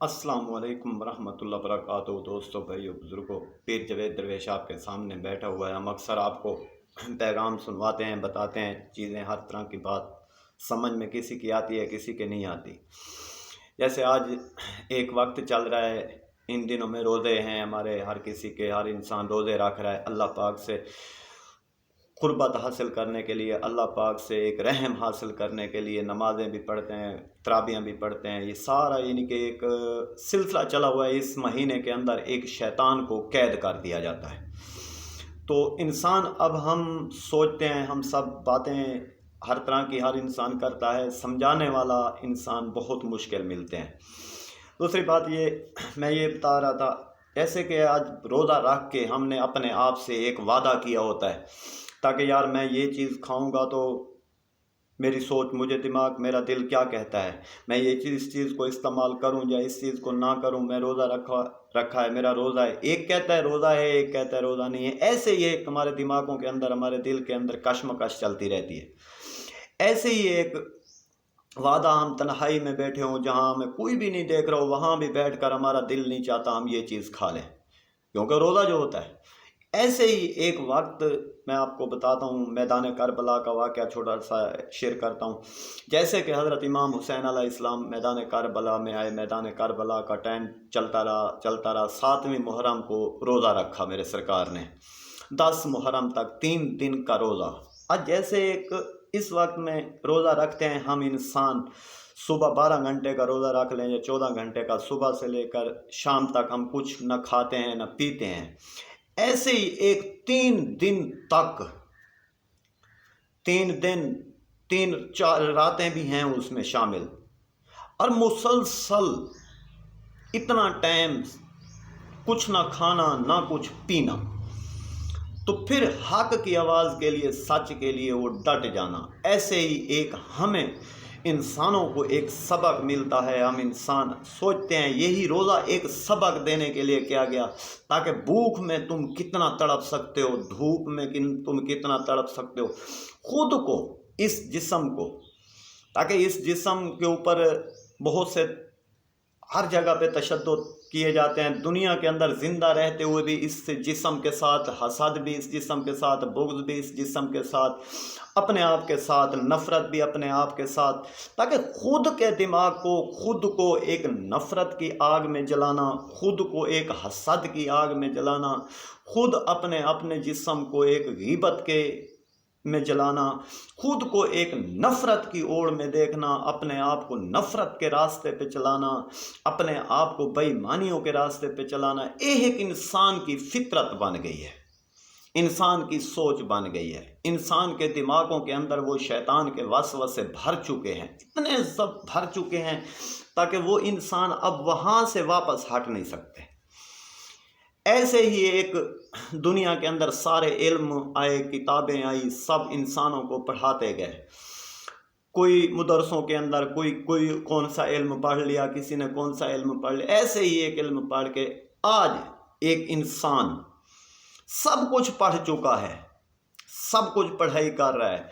अस्सलाम वालेकुम रहमतुल्लाह वबरकातुहू। दोस्तों, भाइयों, बुज़ुर्गों, पीर जवेद दरवेश आपके सामने बैठा हुआ है। हम अक्सर आपको पैगाम सुनवाते हैं, बताते हैं चीज़ें, हर तरह की बात समझ में किसी की आती है, किसी के नहीं आती। जैसे आज एक वक्त चल रहा है, इन दिनों में रोज़े हैं हमारे, हर किसी के, हर इंसान रोज़े रख रहा है अल्लाह पाक से क़ुर्बत हासिल करने के लिए, अल्लाह पाक से एक रहम हासिल करने के लिए नमाज़ें भी पढ़ते हैं, तराबियाँ भी पढ़ते हैं। ये सारा यानी कि एक सिलसिला चला हुआ है। इस महीने के अंदर एक शैतान को कैद कर दिया जाता है। तो इंसान, अब हम सोचते हैं, हम सब बातें हर तरह की हर इंसान करता है, समझाने वाला इंसान बहुत मुश्किल मिलते हैं। दूसरी बात ये, मैं ये बता रहा था, जैसे कि आज रोज़ा रख के हमने अपने आप से एक वादा किया होता है, ताकि यार मैं ये चीज़ खाऊंगा तो मेरी सोच, मुझे दिमाग, मेरा दिल क्या कहता है, मैं ये चीज़, इस चीज़ को इस्तेमाल करूं या इस चीज़ को ना करूं, मैं रोज़ा रखा है, मेरा रोज़ा है। एक कहता है रोज़ा है, एक कहता है रोज़ा नहीं है। ऐसे ही एक हमारे दिमागों के अंदर, हमारे दिल के अंदर कशमकश चलती रहती है। ऐसे ही एक वादा, हम तन्हाई में बैठे हों, जहाँ हमें कोई भी नहीं देख रहा हो, वहाँ भी बैठकर हमारा दिल नहीं चाहता हम ये चीज़ खा लें, क्योंकि रोज़ा जो होता है। ऐसे ही एक वक्त मैं आपको बताता हूँ, मैदान करबला का वाक़या छोटा सा शेयर करता हूँ। जैसे कि हज़रत इमाम हुसैन अलैहिस्सलाम मैदान करबला में आए, मैदान करबला का टाइम चलता रहा। 7वीं मुहर्रम को रोज़ा रखा मेरे सरकार ने, 10 मुहर्रम तक 3 दिन का रोज़ा। आज जैसे एक इस वक्त में रोज़ा रखते हैं हम इंसान, सुबह 12 घंटे का रोज़ा रख लें या 14 घंटे का, सुबह से लेकर शाम तक हम कुछ न खाते हैं न पीते हैं। ऐसे ही एक 3 दिन तक, 3 दिन 3-4 रातें भी हैं उसमें शामिल, और मुसलसल इतना टाइम कुछ ना खाना ना कुछ पीना। तो फिर हक की आवाज़ के लिए, सच के लिए वो डट जाना। ऐसे ही एक हमें इंसानों को एक सबक मिलता है। हम इंसान सोचते हैं यही रोज़ा एक सबक देने के लिए किया गया, ताकि भूख में तुम कितना तड़प सकते हो, धूप में तुम कितना तड़प सकते हो, खुद को, इस जिस्म को, ताकि इस जिस्म के ऊपर बहुत से हर जगह पे तशद्दुद किए जाते हैं। दुनिया के अंदर ज़िंदा रहते हुए भी इस जिस्म के साथ हसद भी, इस जिस्म के साथ बुग़्ज़ भी, इस जिस्म के साथ अपने आप के साथ नफ़रत भी, अपने आप के साथ, ताकि खुद के दिमाग को, खुद को एक नफ़रत की आग में जलाना, खुद को एक हसद की आग में जलाना, खुद अपने अपने जिस्म को एक ग़ीबत के में जलाना, खुद को एक नफ़रत की ओर में देखना, अपने आप को नफ़रत के रास्ते पे चलाना, अपने आप को बेईमानियों के रास्ते पे चलाना, एक इंसान की फितरत बन गई है, इंसान की सोच बन गई है। इंसान के दिमागों के अंदर वो शैतान के वसवसे भर चुके हैं, इतने सब भर चुके हैं, ताकि वो इंसान अब वहाँ से वापस हट नहीं सकते। ऐसे ही एक दुनिया के अंदर सारे इल्म आए, किताबें आई, सब इंसानों को पढ़ाते गए। कोई मदरसों के अंदर कोई कौन सा इल्म पढ़ लिया, किसी ने कौन सा इल्म पढ़ लिया। ऐसे ही एक इल्म पढ़ के आज एक इंसान सब कुछ पढ़ चुका है, सब कुछ पढ़ाई कर रहा है,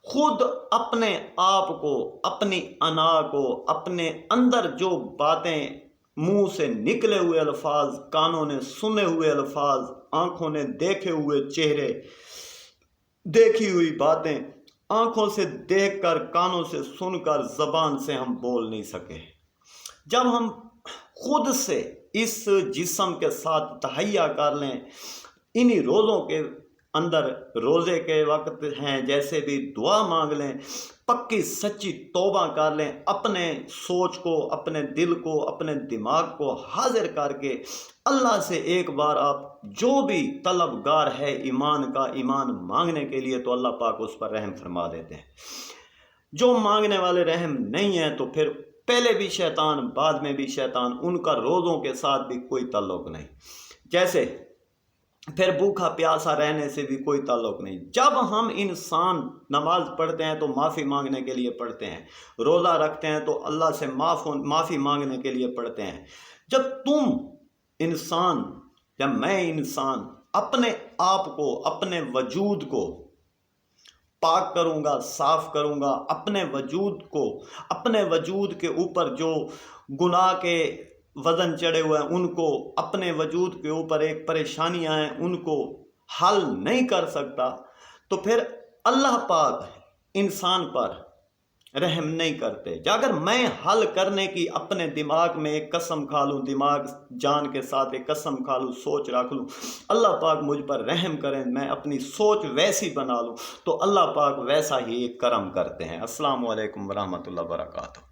खुद अपने आप को, अपनी अना को, अपने अंदर जो बातें, मुंह से निकले हुए अल्फाज, कानों ने सुने हुए अल्फाज, आंखों ने देखे हुए चेहरे, देखी हुई बातें, आंखों से देखकर, कानों से सुनकर, ज़बान से हम बोल नहीं सके। जब हम खुद से इस जिस्म के साथ तहैया कर लें, इन्हीं रोज़ों के अंदर, रोज़े के वक्त हैं, जैसे भी दुआ मांग लें, पक्की सच्ची तौबा कर लें, अपने सोच को, अपने दिल को, अपने दिमाग को हाजिर करके अल्लाह से एक बार आप जो भी तलबगार है ईमान का, ईमान मांगने के लिए, तो अल्लाह पाक उस पर रहम फरमा देते हैं। जो मांगने वाले रहम नहीं है, तो फिर पहले भी शैतान, बाद में भी शैतान, उनका रोज़ों के साथ भी कोई ताल्लुक़ नहीं। जैसे फिर भूखा प्यासा रहने से भी कोई ताल्लुक़ नहीं। जब हम इंसान नमाज पढ़ते हैं तो माफ़ी मांगने के लिए पढ़ते हैं, रोज़ा रखते हैं तो अल्लाह से माफ़ी मांगने के लिए पढ़ते हैं। जब तुम इंसान, जब मैं इंसान अपने आप को, अपने वजूद को पाक करूँगा, साफ़ करूँगा, अपने वजूद को, अपने वजूद के ऊपर जो गुनाह के وزن چڑھے ہوئے ہیں، ان کو اپنے وجود کے اوپر ایک پریشانیاں ہیں، ان کو حل نہیں کر سکتا، تو پھر اللہ پاک انسان پر رحم نہیں کرتے۔ اگر میں حل کرنے کی اپنے دماغ میں ایک قسم کھا لوں، دماغ جان کے ساتھ ایک قسم کھا لوں، سوچ رکھ لوں، اللہ پاک مجھ پر رحم کریں، میں اپنی سوچ ویسی بنا لوں، تو اللہ پاک ویسا ہی ایک کرم کرتے ہیں۔ السلام علیکم ورحمۃ اللہ وبرکاتہ۔